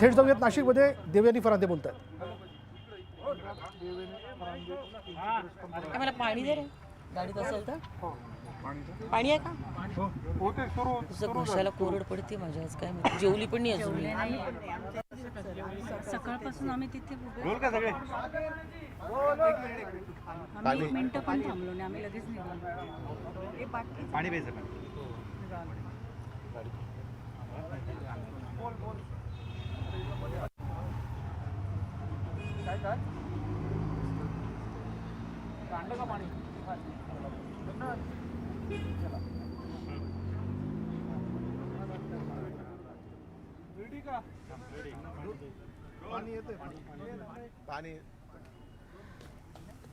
थेट जाऊयात नाशिकमध्ये. देवयानी फरांदे बोलतात. मला पाणी दे रे गाडीत असेल तर. पाणी आहे का? तुझं घशाला कोरड पडते माझ्या आज काय माहिती. जेवली पण नाही अजून. सकाळपासून आम्ही तिथे आम्ही 1 मिनिटं पण थांबलो नाही. आम्ही लगेच निघालो. पाणी प्यायचं का?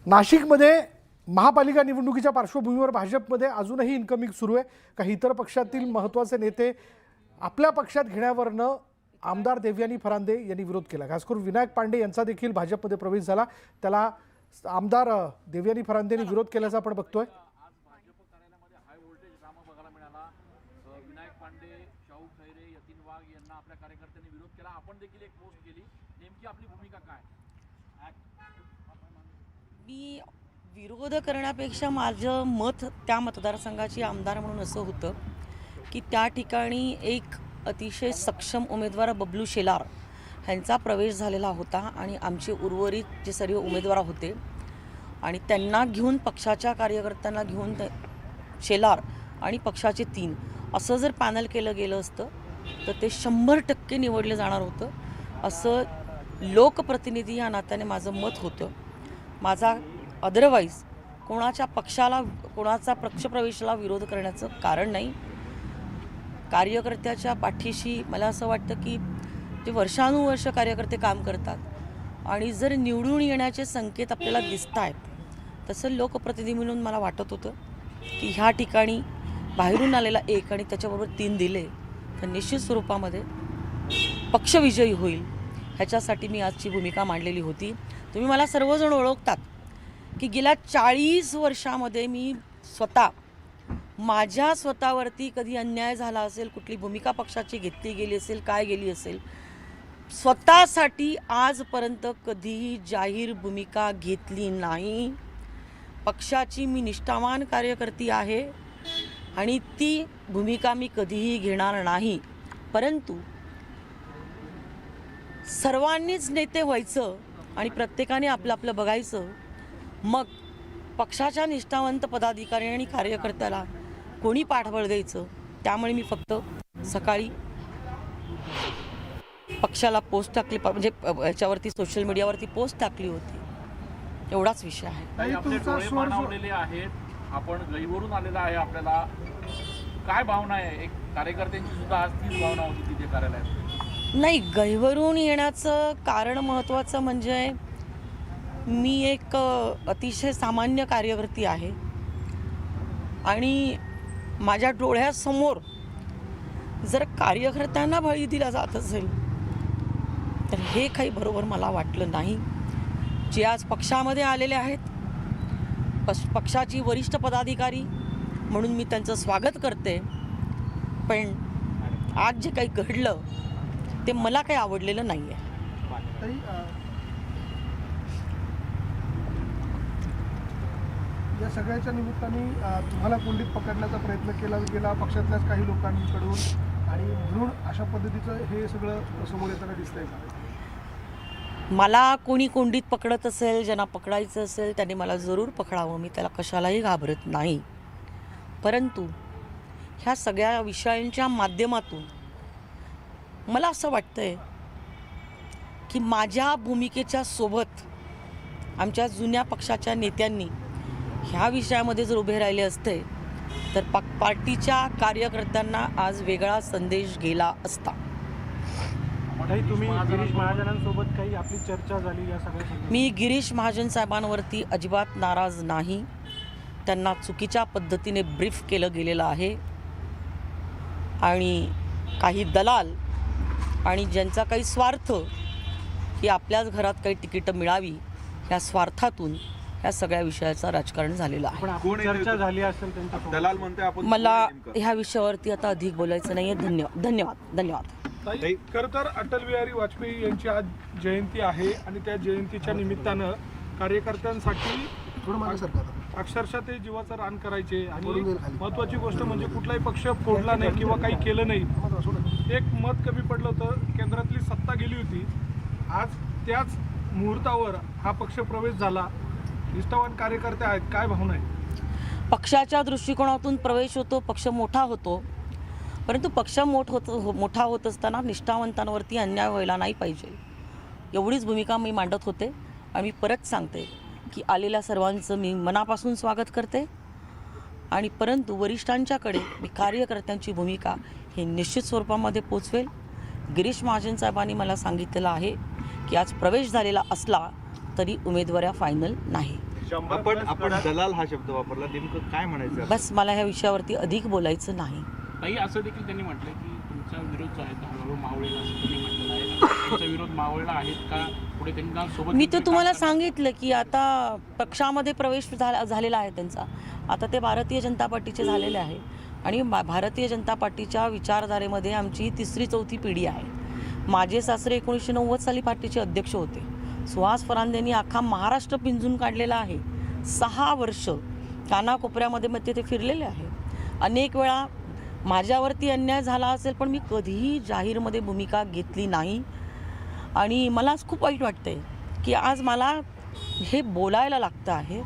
नाशिकमध्ये महापालिका निवडणुकीच्या पार्श्वभूमीवर भाजपमध्ये अजूनही इन्कमिंग सुरू आहे. काही इतर पक्षातील महत्त्वाचे नेते आपल्या पक्षात घेण्यावरनं आमदार देवयानी फरांदे यांनी विरोध केला. खास करून विनायक पांडे यांचा देखील भाजपमध्ये प्रवेश झाला. त्याला आमदार देवयानी फरांदे यांनी विरोध केल्याचं आपण बघतोय. विनायक पांडे, शाहू खैरे, यतीन वाघ यांना आपल्या कार्यकर्त्यांनी विरोध केला. आपण देखील एक पोस्ट केली. नेमकी आपली भूमिका काय? मी विरोध करण्यापेक्षा माझं मत त्या मतदारसंघाची आमदार म्हणून असं होतं की त्या ठिकाणी एक अतिशय सक्षम उमेदवार बबलू शेलार ह्यांचा प्रवेश झालेला होता आणि आमचे उर्वरित जे सर्व उमेदवार होते आणि त्यांना घेऊन पक्षाच्या कार्यकर्त्यांना घेऊन शेलार आणि पक्षाचे 3 असं जर पॅनल केलं गेलं असतं तर ते 100% निवडलं जाणार होतं असं लोकप्रतिनिधी या नात्याने माझं मत होतं. माझा अदरवाईज कोणाच्या पक्षाला कोणाचा पक्षप्रवेशाला विरोध करण्याचं कारण नाही. कार्यकर्त्याच्या पाठीशी मला असं वाटतं की जे वर्षानुवर्ष कार्यकर्ते काम करतात आणि जर निवडून येण्याचे संकेत आपल्याला दिसत आहेत तसं लोकप्रतिनिधी म्हणून मला वाटत होतं की ह्या ठिकाणी बाहेरून आलेला 1 आणि त्याच्याबरोबर 3 दिले तर निश्चित स्वरूपामध्ये पक्ष विजयी होईल. ह्याच्यासाठी मी आजची भूमिका मांडलेली होती. तुम्ही मला सर्वजण ओळखतात की गेल्या 40 वर्षामध्ये मी माझ्या स्वतःवरती कधी अन्याय झाला असेल, कुठली भूमिका पक्षाची घेतली गेली असेल, काय गेली असेल, स्वतःसाठी आजपर्यंत कधीही जाहीर भूमिका घेतली नाही. पक्षाची मी निष्ठावान कार्यकर्ती आहे आणि ती भूमिका मी कधीही घेणार नाही. परंतु सर्वांनीच नेते व्हायचं आणि प्रत्येकाने आपलं आपलं बघायचं. मग पक्षाच्या निष्ठावंत पदाधिकारी आणि कार्यकर्त्याला कोणी पाठबळ द्यायचं. त्यामुळे मी फक्त सकाळी पक्षाला पोस्ट टाकली, म्हणजे याच्यावरती सोशल मीडियावरती पोस्ट टाकली होती. एवढाच विषय आहे. आपण गैवरून आलेला आहे. आपल्याला काय भावना आहे? एक कार्यकर्त्यांची सुद्धा आज तीच भावना होती तिथे कार्यालयात. नाही, गैवरून येण्याचं कारण महत्त्वाचं म्हणजे मी एक अतिशय सामान्य कार्यकर्ती आहे आणि माझ्या डोळ्यासमोर जर कार्यकर्त्यांना बळी दिला जात असेल तर हे काही बरोबर मला वाटलं नाही. जे आज पक्षामध्ये आलेले आहेत, पक्षाची वरिष्ठ पदाधिकारी म्हणून मी त्यांचं स्वागत करते. पण आज जे काही घडलं ते मला काही आवडलेलं नाही आहे. या सगळ्याच्या निमित्ताने तुम्हाला कोंडीत पकडण्याचा प्रयत्न केला गेला पक्षातल्याच काही लोकांकडून आणि म्हणून अशा पद्धतीचं हे सगळं समोर येताना दिसतंय का? मला कोणी कोंडीत पकडत असेल, ज्यांना पकडायचं असेल त्यांनी मला जरूर पकडावं. मी त्याला कशालाही घाबरत नाही. परंतु ह्या सगळ्या विषयांच्या माध्यमातून मला असं वाटतंय की माझ्या भूमिकेच्या सोबत आमच्या जुन्या पक्षाच्या नेत्यांनी ह्या विषयामध्ये जर उभे राहिले असते तर पार्टीच्या कार्यकर्त्यांना आज वेगळा संदेश गेला असता. तुम्ही गिरीश महाजनांसोबत काही आपली चर्चा झाली या सगळ्या? मी गिरीश महाजन साहेबांवरती अजिबात नाराज नाही. त्यांना चुकीच्या पद्धतीने ब्रीफ केलं गेलेलं आहे आणि काही दलाल आणि ज्यांचा काही स्वार्थ की आपल्याच घरात काही तिकीटं मिळावी ह्या स्वार्थातून ह्या सगळ्या विषयाचं राजकारण झालेलं आहे. चर्चा झाली असेल त्यांच्या दलाल म्हणते आपण. मला ह्या विषयावरती आता अधिक बोलायचं नाही आहे. धन्यवाद. ताई, खरं तर अटल बिहारी वाजपेयी यांची आज जयंती आहे आणि त्या जयंतीच्या निमित्तानं कार्यकर्त्यांसाठी अक्षरशः ते जीवाचं रान करायचे आणि महत्त्वाची गोष्ट म्हणजे कुठलाही पक्ष फोडला नाही किंवा काही केलं नाही. एक मत कमी पडलं होतं, केंद्रातली सत्ता गेली होती. आज त्याच मुहूर्तावर हा पक्ष प्रवेश झाला. निष्ठावान कार्यकर्ते आहेत, काय भावना आहे? पक्षाच्या दृष्टिकोनातून प्रवेश होतो, पक्ष मोठा होतो, परंतु पक्ष मोठा होत असताना निष्ठावंतांवरती अन्याय व्हायला नाही पाहिजे, एवढीच भूमिका मी मांडत होते. आणि मी परत सांगते की आलेल्या सर्वांचं मी मनापासून स्वागत करते आणि परंतु वरिष्ठांच्याकडे मी कार्यकर्त्यांची भूमिका ही निश्चित स्वरूपामध्ये पोचवेल. गिरीश महाजन साहेबांनी मला सांगितलेलं आहे की आज प्रवेश झालेला असला तरी उमेदवाऱ्या फायनल नाही. आपण दलाल हा शब्द वापरला, नेमकं काय म्हणायचं? बस मला ह्या विषयावरती अधिक बोलायचं नाही. ताई, असं देखील त्यांनी म्हटलं की तुमचा विरोध जो आहे तो हळूहळू मावळेल असं त्यांनी म्हटलेलं आहे. तुमचा विरोध मावळला आहेत का? पुढे त्यांना सोबत मी तर तुम्हाला सांगितलं की आता पक्षामध्ये प्रवेश झालेला आहे त्यांचा. आता ते भारतीय जनता पार्टीचे झालेले आहे आणि भारतीय जनता पार्टीच्या विचारधारेमध्ये आमची 3री-4थी पिढी आहे. माझे सासरे 1990 साली पार्टीचे अध्यक्ष होते. सुहास फरांदेंनी अख्खा महाराष्ट्र पिंजून काढलेला आहे. 6 वर्ष कानाकोपऱ्यामध्ये मग ते फिरलेले आहे. अनेक वेळा माझ्यावरती अन्याय झाला असेल पण मी कधीही जाहीरमध्ये भूमिका घेतली नाही आणि मला आज खूप वाईट वाटतं आहे की आज मला हे बोलायला लागतं आहे.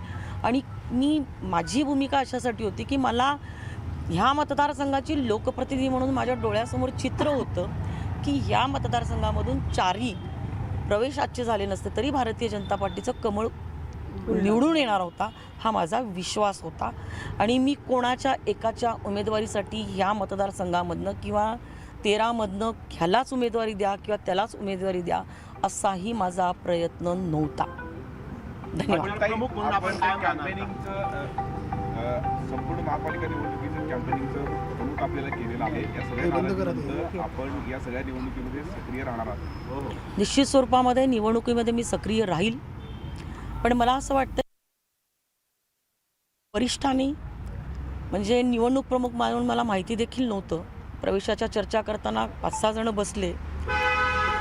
आणि माझी भूमिका अशासाठी होती की मला ह्या मतदारसंघाची लोकप्रतिनिधी म्हणून माझ्या डोळ्यासमोर चित्र होतं की ह्या मतदारसंघामधून 4ही प्रवेश आजचे झाले नसते तरी भारतीय जनता पार्टीचं कमळ निवडून येणार होता, हा माझा विश्वास होता. आणि मी कोणाच्या एकाच्या उमेदवारीसाठी ह्या मतदारसंघामधनं किंवा 13मधनं ह्यालाच उमेदवारी द्या किंवा त्यालाच उमेदवारी द्या असाही माझा प्रयत्न नव्हता. धन्यवाद. आपण कॅम्पेनिंगचं संपूर्ण महापालिका निवडणुकीचं कॅम्पेनिंगचं प्रमुख आपल्याला केलेलं आहे. या सगळ्या आपण या सगळ्या निवडणुकीमध्ये सक्रिय राहणार आहात? निश्चित स्वरूपामध्ये निवडणुकीमध्ये मी सक्रिय राहील. पण मला असं वाटतं वरिष्ठांनी म्हणजे निवडणूक प्रमुख म्हणून मला माहिती देखील नव्हतं. प्रवेशाच्या चर्चा करताना 5-6 जण बसले.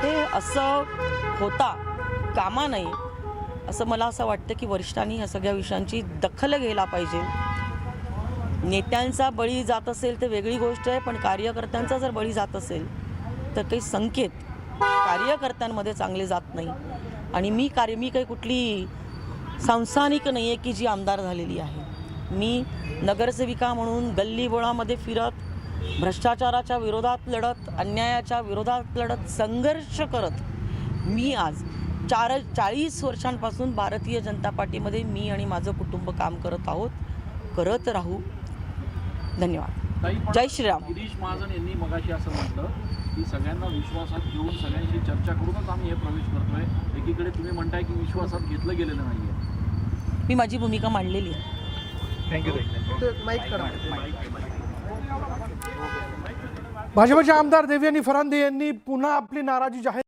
हे असं होता कामा नये असं मला असं वाटतं की वरिष्ठांनी ह्या सगळ्या विषयांची दखल घ्यायला पाहिजे. नेत्यांचा बळी जात असेल तर वेगळी गोष्ट आहे, पण कार्यकर्त्यांचा जर बळी जात असेल तर काही संकेत कार्यकर्त्यांमध्ये चांगले जात नाही. आणि मी काही कुठली सांसानिक नाही आहे की जी आमदार झालेली आहे. मी नगरसेविका म्हणून गल्लीबोळामध्ये फिरत, भ्रष्टाचाराच्या विरोधात लढत, अन्यायाच्या विरोधात लढत, संघर्ष करत मी आज 40 वर्षांपासून भारतीय जनता पार्टीमध्ये मी आणि माझं कुटुंब काम करत आहोत, करत राहू. धन्यवाद. जय श्रीराम. गिरीश महाजन यांनी मगाशी असं म्हटलं की सगळ्यांना विश्वासात घेऊन सगळ्यांशी चर्चा करूनच आम्ही हे प्रवेश करतोय. एकीकडे तुम्ही म्हणताय की विश्वासात घेतलं गेलेलं नाहीये. मी माझी भूमिका मांडलेली आहे. थँक्यू. भाजपचे आमदार देवयानी फरांदे यांनी पुन्हा आपली नाराजी जाहीर